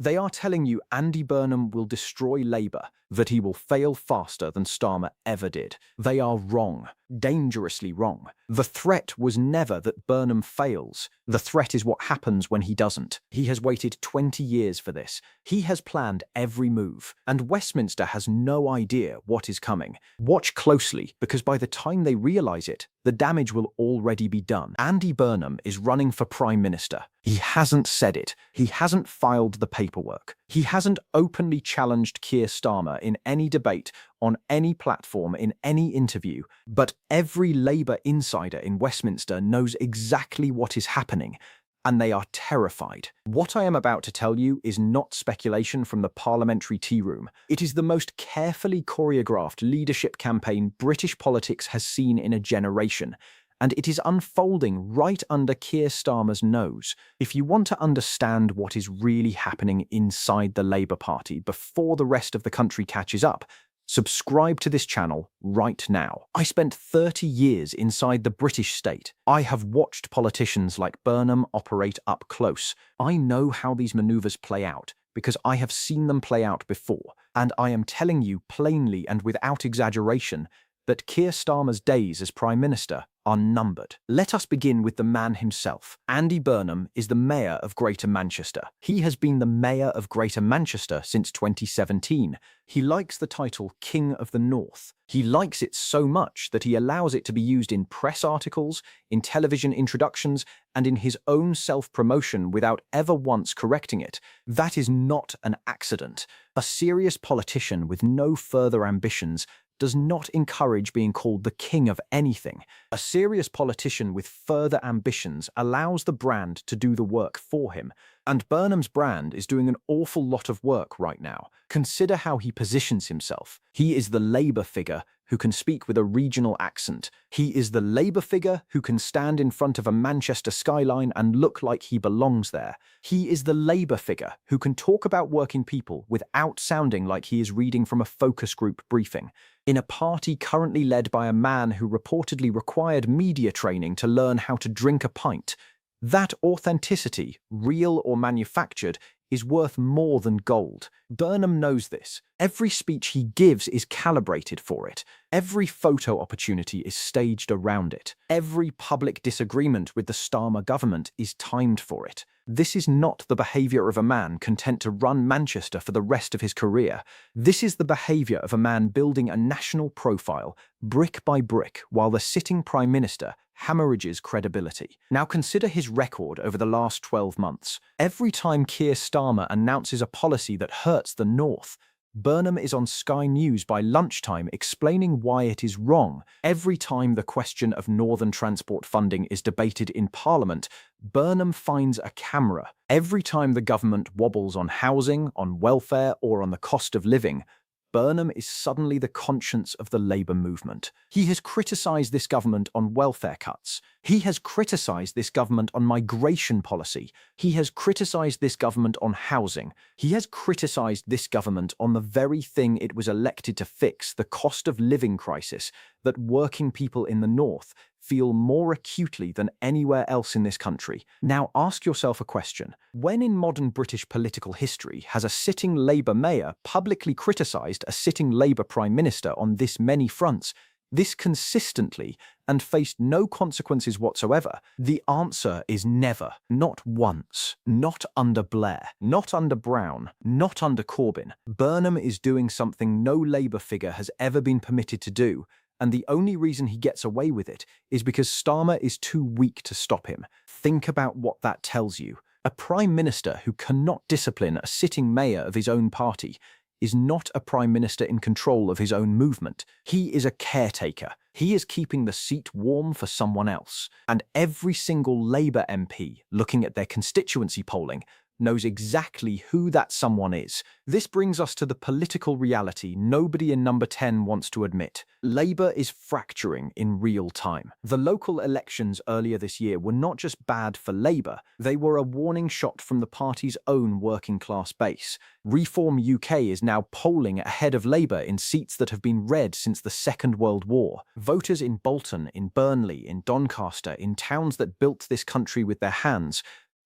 They are telling you Andy Burnham will destroy Labour, that he will fail faster than Starmer ever did. They are wrong, dangerously wrong. The threat was never that Burnham fails. The threat is what happens when he doesn't. He has waited 20 years for this. He has planned every move, and Westminster has no idea what is coming. Watch closely, because by the time they realise it, the damage will already be done. Andy Burnham is running for Prime Minister. He hasn't said it. He hasn't filed the paperwork. He hasn't openly challenged Keir Starmer in any debate, on any platform, in any interview. But every Labour insider in Westminster knows exactly what is happening, and they are terrified. What I am about to tell you is not speculation from the parliamentary tea room. It is the most carefully choreographed leadership campaign British politics has seen in a generation, and it is unfolding right under Keir Starmer's nose. If you want to understand what is really happening inside the Labour Party before the rest of the country catches up, subscribe to this channel right now. I spent 30 years inside the British state. I have watched politicians like Burnham operate up close. I know how these maneuvers play out because I have seen them play out before. And I am telling you plainly and without exaggeration that Keir Starmer's days as Prime Minister are numbered. Let us begin with the man himself. Andy Burnham is the Mayor of Greater Manchester. He has been the Mayor of Greater Manchester since 2017. He likes the title King of the North. He likes it so much that he allows it to be used in press articles, in television introductions, and in his own self-promotion without ever once correcting it. That is not an accident. A serious politician with no further ambitions does not encourage being called the king of anything. A serious politician with further ambitions allows the brand to do the work for him. And Burnham's brand is doing an awful lot of work right now. Consider how he positions himself. He is the Labour figure who can speak with a regional accent. He is the Labour figure who can stand in front of a Manchester skyline and look like he belongs there. He is the Labour figure who can talk about working people without sounding like he is reading from a focus group briefing. In a party currently led by a man who reportedly required media training to learn how to drink a pint, that authenticity, real or manufactured, is worth more than gold. Burnham knows this. Every speech he gives is calibrated for it. Every photo opportunity is staged around it. Every public disagreement with the Starmer government is timed for it. This is not the behaviour of a man content to run Manchester for the rest of his career. This is the behaviour of a man building a national profile, brick by brick, while the sitting Prime Minister hemorrhages credibility. Now consider his record over the last 12 months. Every time Keir Starmer announces a policy that hurts the North, Burnham is on Sky News by lunchtime explaining why it is wrong. Every time the question of Northern transport funding is debated in Parliament, Burnham finds a camera. Every time the government wobbles on housing, on welfare, or on the cost of living, Burnham is suddenly the conscience of the Labour movement. He has criticised this government on welfare cuts. He has criticised this government on migration policy. He has criticised this government on housing. He has criticised this government on the very thing it was elected to fix, the cost of living crisis that working people in the North feel more acutely than anywhere else in this country. Now ask yourself a question. When in modern British political history has a sitting Labour mayor publicly criticised a sitting Labour Prime Minister on this many fronts, this consistently, and faced no consequences whatsoever? The answer is never. Not once. Not under Blair. Not under Brown. Not under Corbyn. Burnham is doing something no Labour figure has ever been permitted to do, and the only reason he gets away with it is because Starmer is too weak to stop him. Think about what that tells you. A Prime Minister who cannot discipline a sitting mayor of his own party is not a Prime Minister in control of his own movement. He is a caretaker. He is keeping the seat warm for someone else. And every single Labour MP, looking at their constituency polling, knows exactly who that someone is. This brings us to the political reality nobody in Number 10 wants to admit. Labour is fracturing in real time. The local elections earlier this year were not just bad for Labour, they were a warning shot from the party's own working class base. Reform UK is now polling ahead of Labour in seats that have been red since the Second World War. Voters in Bolton, in Burnley, in Doncaster, in towns that built this country with their hands,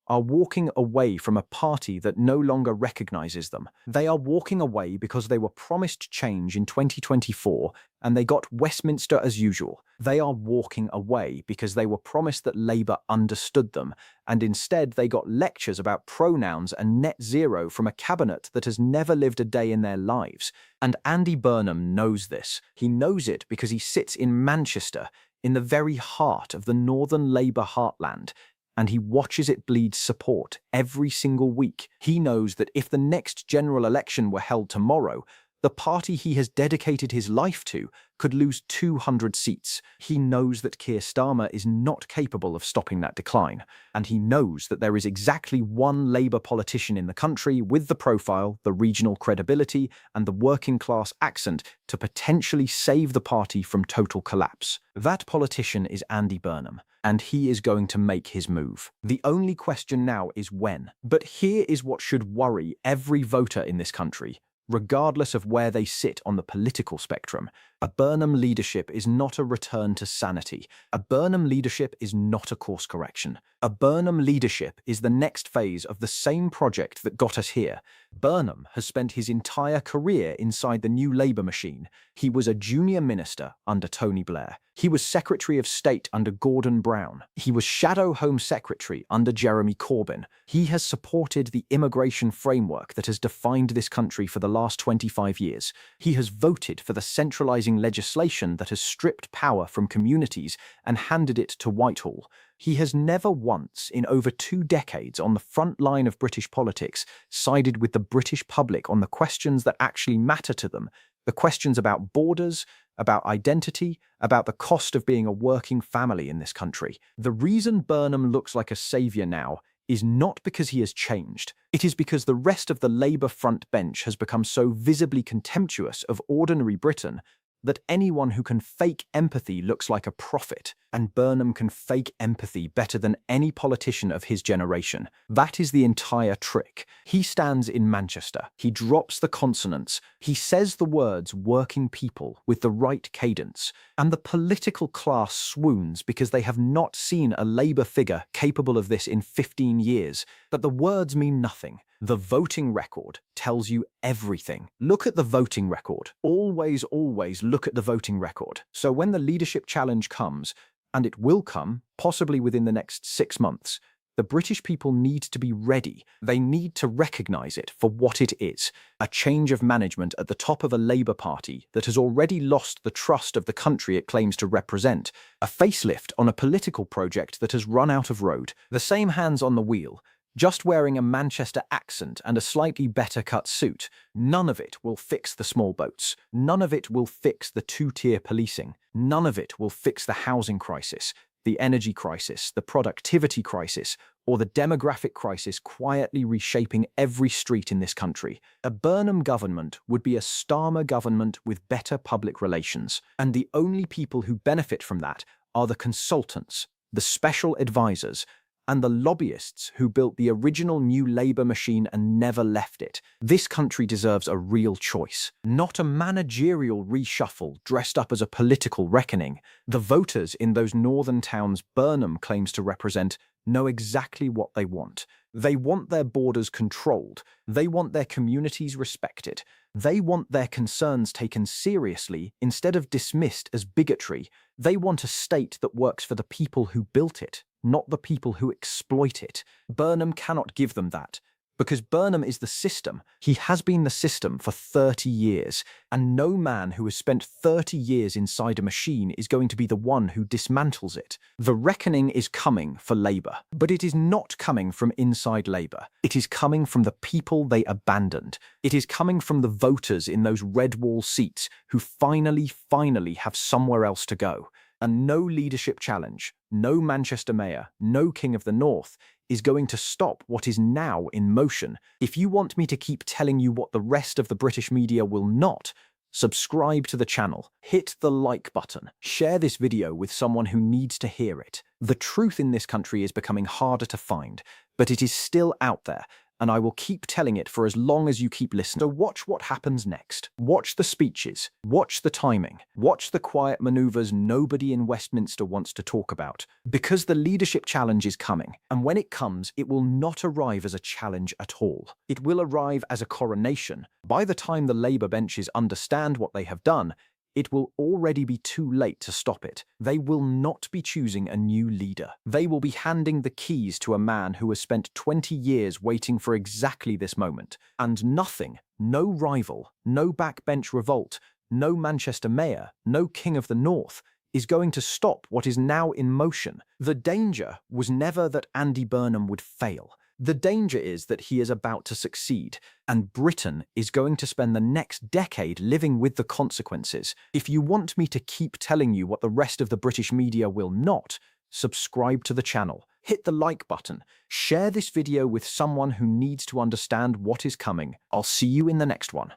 are walking away from a party that no longer recognizes them. They are walking away because they were promised change in 2024 and they got Westminster as usual. They are walking away because they were promised that Labour understood them, and instead they got lectures about pronouns and net zero from a cabinet that has never lived a day in their lives. And Andy Burnham knows this. He knows it because he sits in Manchester, in the very heart of the Northern Labour heartland, and he watches it bleed support every single week. He knows that if the next general election were held tomorrow, the party he has dedicated his life to could lose 200 seats. He knows that Keir Starmer is not capable of stopping that decline, and he knows that there is exactly one Labour politician in the country with the profile, the regional credibility, and the working-class accent to potentially save the party from total collapse. That politician is Andy Burnham, and he is going to make his move. The only question now is when. But here is what should worry every voter in this country, regardless of where they sit on the political spectrum. A Burnham leadership is not a return to sanity. A Burnham leadership is not a course correction. A Burnham leadership is the next phase of the same project that got us here. Burnham has spent his entire career inside the new Labour machine. He was a junior minister under Tony Blair. He was Secretary of State under Gordon Brown. He was Shadow Home Secretary under Jeremy Corbyn. He has supported the immigration framework that has defined this country for the last 25 years. He has voted for the centralising legislation that has stripped power from communities and handed it to Whitehall. He has never once, in over 2 decades on the front line of British politics, sided with the British public on the questions that actually matter to them, the questions about borders, about identity, about the cost of being a working family in this country. The reason Burnham looks like a saviour now is not because he has changed. It is because the rest of the Labour front bench has become so visibly contemptuous of ordinary Britain that anyone who can fake empathy looks like a prophet, and Burnham can fake empathy better than any politician of his generation. That is the entire trick. He stands in Manchester. He drops the consonants. He says the words working people with the right cadence, and the political class swoons because they have not seen a Labour figure capable of this in 15 years. But the words mean nothing. The voting record tells you everything. Look at the voting record. Always, always look at the voting record. So when the leadership challenge comes, and it will come, possibly within the next 6 months, the British people need to be ready. They need to recognise it for what it is, a change of management at the top of a Labour Party that has already lost the trust of the country it claims to represent, a facelift on a political project that has run out of road, the same hands on the wheel, just wearing a Manchester accent and a slightly better cut suit. None of it will fix the small boats. None of it will fix the 2-tier policing. None of it will fix the housing crisis, the energy crisis, the productivity crisis, or the demographic crisis quietly reshaping every street in this country. A Burnham government would be a Starmer government with better public relations. And the only people who benefit from that are the consultants, the special advisors, and the lobbyists who built the original new Labour machine and never left it. This country deserves a real choice, not a managerial reshuffle dressed up as a political reckoning. The voters in those northern towns Burnham claims to represent know exactly what they want. They want their borders controlled. They want their communities respected. They want their concerns taken seriously instead of dismissed as bigotry. They want a state that works for the people who built it, not the people who exploit it. Burnham cannot give them that, because Burnham is the system. He has been the system for 30 years, and no man who has spent 30 years inside a machine is going to be the one who dismantles it. The reckoning is coming for Labour, but it is not coming from inside Labour. It is coming from the people they abandoned. It is coming from the voters in those red wall seats who finally have somewhere else to go. And no leadership challenge, no Manchester mayor, no King of the North is going to stop what is now in motion. If you want me to keep telling you what the rest of the British media will not, subscribe to the channel, hit the like button, share this video with someone who needs to hear it. The truth in this country is becoming harder to find, but it is still out there, and I will keep telling it for as long as you keep listening. So watch what happens next. Watch the speeches. Watch the timing. Watch the quiet maneuvers nobody in Westminster wants to talk about. Because the leadership challenge is coming, and when it comes, it will not arrive as a challenge at all. It will arrive as a coronation. By the time the Labour benches understand what they have done, it will already be too late to stop it. They will not be choosing a new leader. They will be handing the keys to a man who has spent 20 years waiting for exactly this moment. And nothing, no rival, no backbench revolt, no Manchester mayor, no King of the North, is going to stop what is now in motion. The danger was never that Andy Burnham would fail. The danger is that he is about to succeed, and Britain is going to spend the next decade living with the consequences. If you want me to keep telling you what the rest of the British media will not, subscribe to the channel, hit the like button, share this video with someone who needs to understand what is coming. I'll see you in the next one.